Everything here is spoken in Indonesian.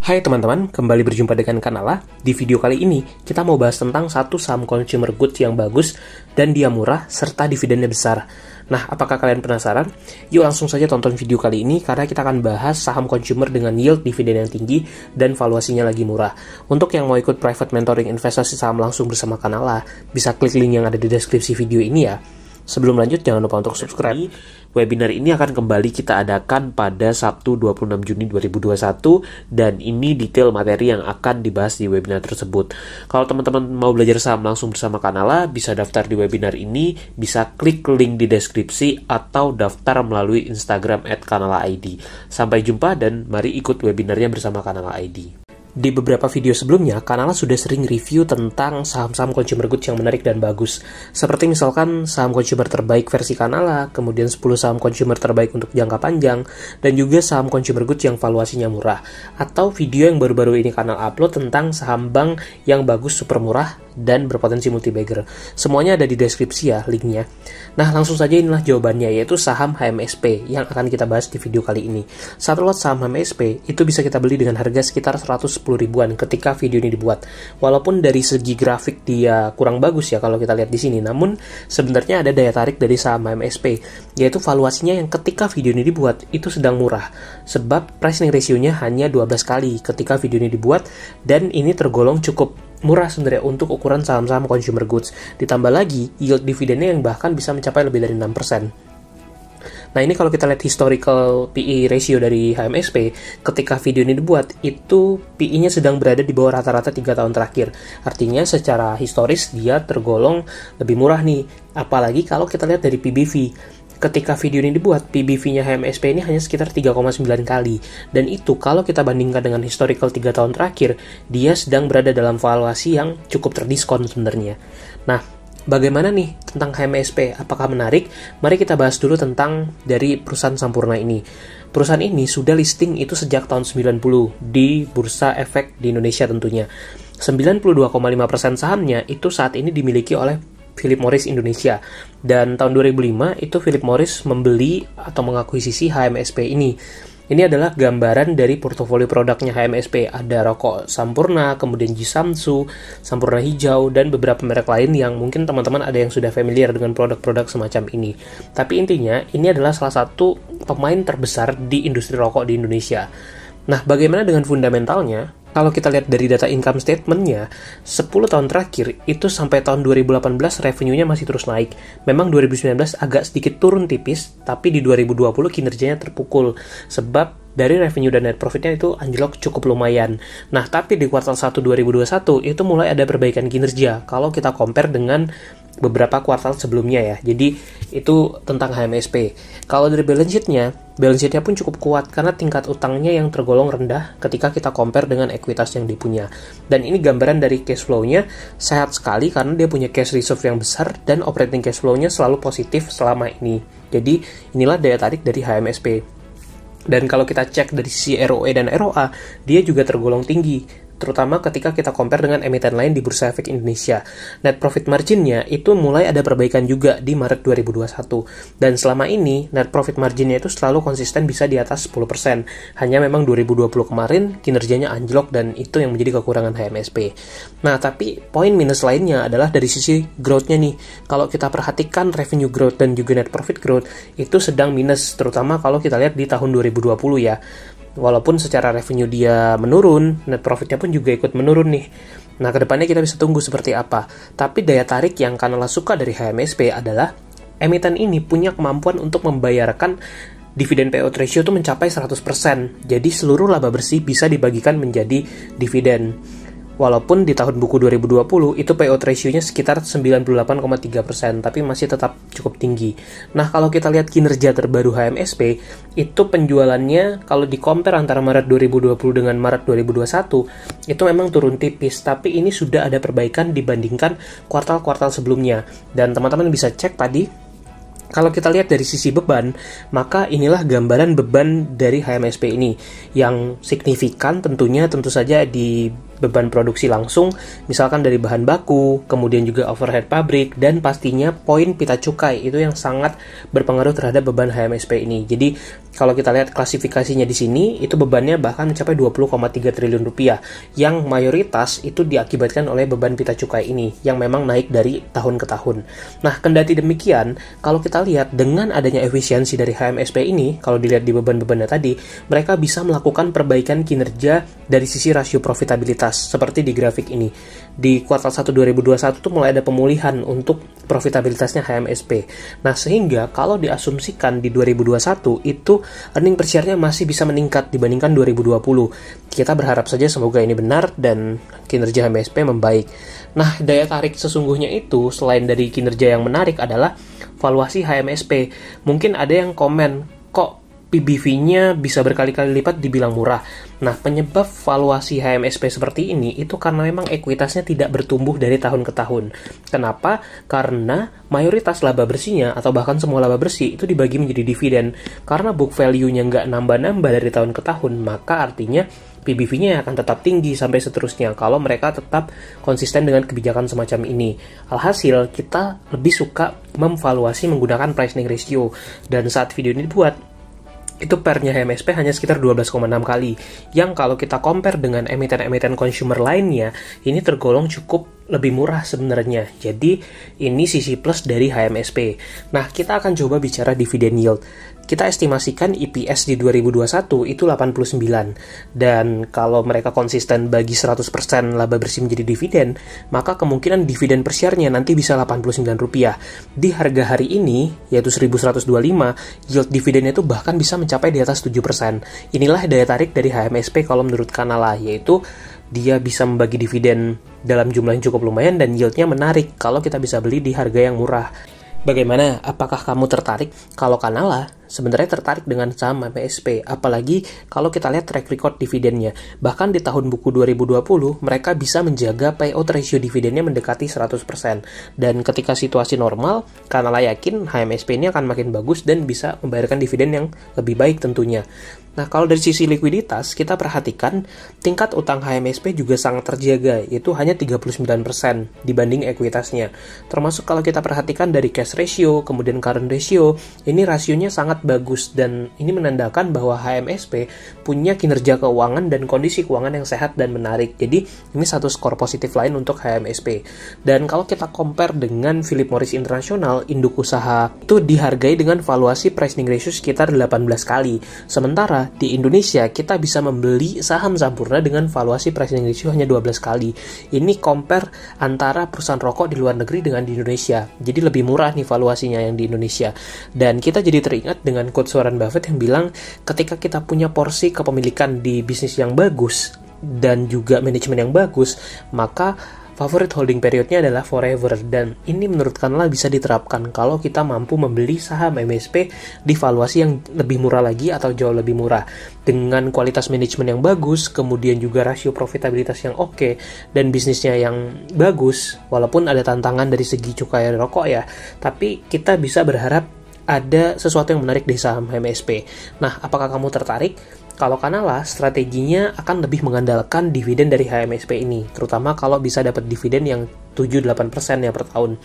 Hai teman-teman, kembali berjumpa dengan Kanala. Di video kali ini, kita mau bahas tentang satu saham consumer goods yang bagus dan dia murah serta dividennya besar. Nah, apakah kalian penasaran? Yuk langsung saja tonton video kali ini karena kita akan bahas saham consumer dengan yield dividen yang tinggi dan valuasinya lagi murah. Untuk yang mau ikut private mentoring investasi saham langsung bersama Kanala, bisa klik link yang ada di deskripsi video ini ya. Sebelum lanjut, jangan lupa untuk subscribe. Webinar ini akan kembali kita adakan pada Sabtu 26 Juni 2021 dan ini detail materi yang akan dibahas di webinar tersebut. Kalau teman-teman mau belajar saham langsung bersama Kanala, bisa daftar di webinar ini, bisa klik link di deskripsi atau daftar melalui Instagram @kanala_id. Sampai jumpa dan mari ikut webinarnya bersama Kanala ID. Di beberapa video sebelumnya, Kanala sudah sering review tentang saham-saham consumer goods yang menarik dan bagus. Seperti misalkan saham consumer terbaik versi Kanala, kemudian 10 saham consumer terbaik untuk jangka panjang, dan juga saham consumer goods yang valuasinya murah. Atau video yang baru-baru ini Kanala upload tentang saham bank yang bagus super murah dan berpotensi multi-bagger. Semuanya ada di deskripsi ya linknya. Nah, langsung saja inilah jawabannya, yaitu saham HMSP yang akan kita bahas di video kali ini. Satu lot saham HMSP itu bisa kita beli dengan harga sekitar 110 ribuan ketika video ini dibuat. Walaupun dari segi grafik dia kurang bagus ya kalau kita lihat di sini, namun sebenarnya ada daya tarik dari saham HMSP, yaitu valuasinya yang ketika video ini dibuat itu sedang murah. Sebab pricing ratio-nya hanya 12 kali ketika video ini dibuat dan ini tergolong cukup murah sebenarnya untuk ukuran saham-saham consumer goods. Ditambah lagi yield dividennya yang bahkan bisa mencapai lebih dari 6%. Nah, ini kalau kita lihat historical PE ratio dari HMSP ketika video ini dibuat, itu PE-nya sedang berada di bawah rata-rata 3 tahun terakhir. Artinya secara historis dia tergolong lebih murah nih. Apalagi kalau kita lihat dari PBV. Ketika video ini dibuat, PBV-nya HMSP ini hanya sekitar 3,9 kali. Dan itu kalau kita bandingkan dengan historical 3 tahun terakhir, dia sedang berada dalam valuasi yang cukup terdiskon sebenarnya. Nah, bagaimana nih tentang HMSP? Apakah menarik? Mari kita bahas dulu tentang dari perusahaan Sampurna ini. Perusahaan ini sudah listing itu sejak tahun 90 di Bursa Efek di Indonesia tentunya. 92,5% sahamnya itu saat ini dimiliki oleh Philip Morris Indonesia. Dan tahun 2005 itu Philip Morris membeli atau mengakuisisi HMSP ini. Ini adalah gambaran dari portofolio produknya HMSP. Ada rokok Sampurna, kemudian Jisamsu, Sampurna Hijau, dan beberapa merek lain yang mungkin teman-teman ada yang sudah familiar dengan produk-produk semacam ini. Tapi intinya, ini adalah salah satu pemain terbesar di industri rokok di Indonesia. Nah, bagaimana dengan fundamentalnya? Kalau kita lihat dari data income statement-nya, 10 tahun terakhir itu sampai tahun 2018 revenue-nya masih terus naik. Memang 2019 agak sedikit turun tipis, tapi di 2020 kinerjanya terpukul. Sebab dari revenue dan net profit-nya itu anjlok cukup lumayan. Nah, tapi di kuartal 1 2021 itu mulai ada perbaikan kinerja kalau kita compare dengan beberapa kuartal sebelumnya ya. Jadi itu tentang HMSP. Kalau dari balance sheet-nya pun cukup kuat karena tingkat utangnya yang tergolong rendah ketika kita compare dengan ekuitas yang dipunya. Dan ini gambaran dari cash flow-nya sehat sekali karena dia punya cash reserve yang besar dan operating cash flow-nya selalu positif selama ini. Jadi inilah daya tarik dari HMSP. Dan kalau kita cek dari sisi ROE dan ROA, dia juga tergolong tinggi, terutama ketika kita compare dengan emiten lain di Bursa Efek Indonesia. Net profit margin-nya itu mulai ada perbaikan juga di Maret 2021. Dan selama ini, net profit margin-nya itu selalu konsisten bisa di atas 10%. Hanya memang 2020 kemarin kinerjanya anjlok dan itu yang menjadi kekurangan HMSP. Nah, tapi poin minus lainnya adalah dari sisi growth-nya nih. Kalau kita perhatikan revenue growth dan juga net profit growth, itu sedang minus, terutama kalau kita lihat di tahun 2020 ya. Walaupun secara revenue dia menurun, net profitnya pun juga ikut menurun nih. Nah, kedepannya kita bisa tunggu seperti apa. Tapi daya tarik yang Kanala suka dari HMSP adalah emiten ini punya kemampuan untuk membayarkan dividen payout ratio itu mencapai 100%. Jadi seluruh laba bersih bisa dibagikan menjadi dividen. Walaupun di tahun buku 2020 itu payout ratio-nya sekitar 98,3%, tapi masih tetap cukup tinggi. Nah, kalau kita lihat kinerja terbaru HMSP, itu penjualannya kalau di-compare antara Maret 2020 dengan Maret 2021, itu memang turun tipis, tapi ini sudah ada perbaikan dibandingkan kuartal-kuartal sebelumnya. Dan teman-teman bisa cek tadi, kalau kita lihat dari sisi beban, maka inilah gambaran beban dari HMSP ini. Yang signifikan tentu saja di beban produksi langsung, misalkan dari bahan baku, kemudian juga overhead pabrik, dan pastinya poin pita cukai itu yang sangat berpengaruh terhadap beban HMSP ini. Jadi kalau kita lihat klasifikasinya di sini, itu bebannya bahkan mencapai 20,3 triliun rupiah, yang mayoritas itu diakibatkan oleh beban pita cukai ini, yang memang naik dari tahun ke tahun. Nah, kendati demikian, kalau kita lihat dengan adanya efisiensi dari HMSP ini, kalau dilihat di beban-bebannya tadi, mereka bisa melakukan perbaikan kinerja dari sisi rasio profitabilitas, seperti di grafik ini. Di kuartal 1 2021 tuh mulai ada pemulihan untuk profitabilitasnya HMSP. Nah, sehingga kalau diasumsikan di 2021 itu earning per share-nya masih bisa meningkat dibandingkan 2020. Kita berharap saja semoga ini benar dan kinerja HMSP membaik. Nah, daya tarik sesungguhnya itu selain dari kinerja yang menarik adalah valuasi HMSP. Mungkin ada yang komen, kok PBV-nya bisa berkali-kali lipat dibilang murah. Nah, penyebab valuasi HMSP seperti ini itu karena memang ekuitasnya tidak bertumbuh dari tahun ke tahun. Kenapa? Karena mayoritas laba bersihnya atau bahkan semua laba bersih itu dibagi menjadi dividen. Karena book value-nya nggak nambah-nambah dari tahun ke tahun, maka artinya PBV-nya akan tetap tinggi sampai seterusnya kalau mereka tetap konsisten dengan kebijakan semacam ini. Alhasil, kita lebih suka memvaluasi menggunakan price-earning ratio. Dan saat video ini dibuat, itu PER-nya HMSP hanya sekitar 12,6 kali, yang kalau kita compare dengan emiten-emiten consumer lainnya, ini tergolong cukup lebih murah sebenarnya. Jadi, ini sisi plus dari HMSP. Nah, kita akan coba bicara dividend yield. Kita estimasikan EPS di 2021 itu 89, dan kalau mereka konsisten bagi 100% laba bersih menjadi dividen, maka kemungkinan dividen per share-nya nanti bisa Rp89. Di harga hari ini, yaitu 1125, yield dividennya itu bahkan bisa mencapai di atas 7%. Inilah daya tarik dari HMSP kalau menurut Kanala, yaitu dia bisa membagi dividen dalam jumlah yang cukup lumayan dan yieldnya menarik kalau kita bisa beli di harga yang murah. Bagaimana? Apakah kamu tertarik? Kalau Kanala sebenarnya tertarik dengan saham HMSP, apalagi kalau kita lihat track record dividennya. Bahkan di tahun buku 2020, mereka bisa menjaga payout ratio dividennya mendekati 100%. Dan ketika situasi normal, Kanala yakin HMSP ini akan makin bagus dan bisa membayarkan dividen yang lebih baik tentunya. Nah, kalau dari sisi likuiditas, kita perhatikan tingkat utang HMSP juga sangat terjaga, yaitu hanya 39% dibanding ekuitasnya. Termasuk kalau kita perhatikan dari cash ratio, kemudian current ratio, ini rasionya sangat bagus, dan ini menandakan bahwa HMSP punya kinerja keuangan dan kondisi keuangan yang sehat dan menarik. Jadi, ini satu skor positif lain untuk HMSP. Dan kalau kita compare dengan Philip Morris International, induk usaha itu dihargai dengan valuasi price-earning ratio sekitar 18 kali. Sementara di Indonesia, kita bisa membeli saham Sampurna dengan valuasi price-earning ratio hanya 12 kali. Ini compare antara perusahaan rokok di luar negeri dengan di Indonesia. Jadi lebih murah nih valuasinya yang di Indonesia. Dan kita jadi teringat dengan quote Warren Buffett yang bilang, ketika kita punya porsi kepemilikan di bisnis yang bagus dan juga manajemen yang bagus, maka favorite holding periodnya adalah forever, dan ini menurut Kanala bisa diterapkan kalau kita mampu membeli saham MSP di valuasi yang lebih murah lagi atau jauh lebih murah dengan kualitas manajemen yang bagus, kemudian juga rasio profitabilitas yang oke, dan bisnisnya yang bagus. Walaupun ada tantangan dari segi cukai rokok ya, tapi kita bisa berharap ada sesuatu yang menarik di saham MSP. Nah, apakah kamu tertarik? Kalau Kanala, strateginya akan lebih mengandalkan dividen dari HMSP ini, terutama kalau bisa dapat dividen yang 7-8% ya per tahun.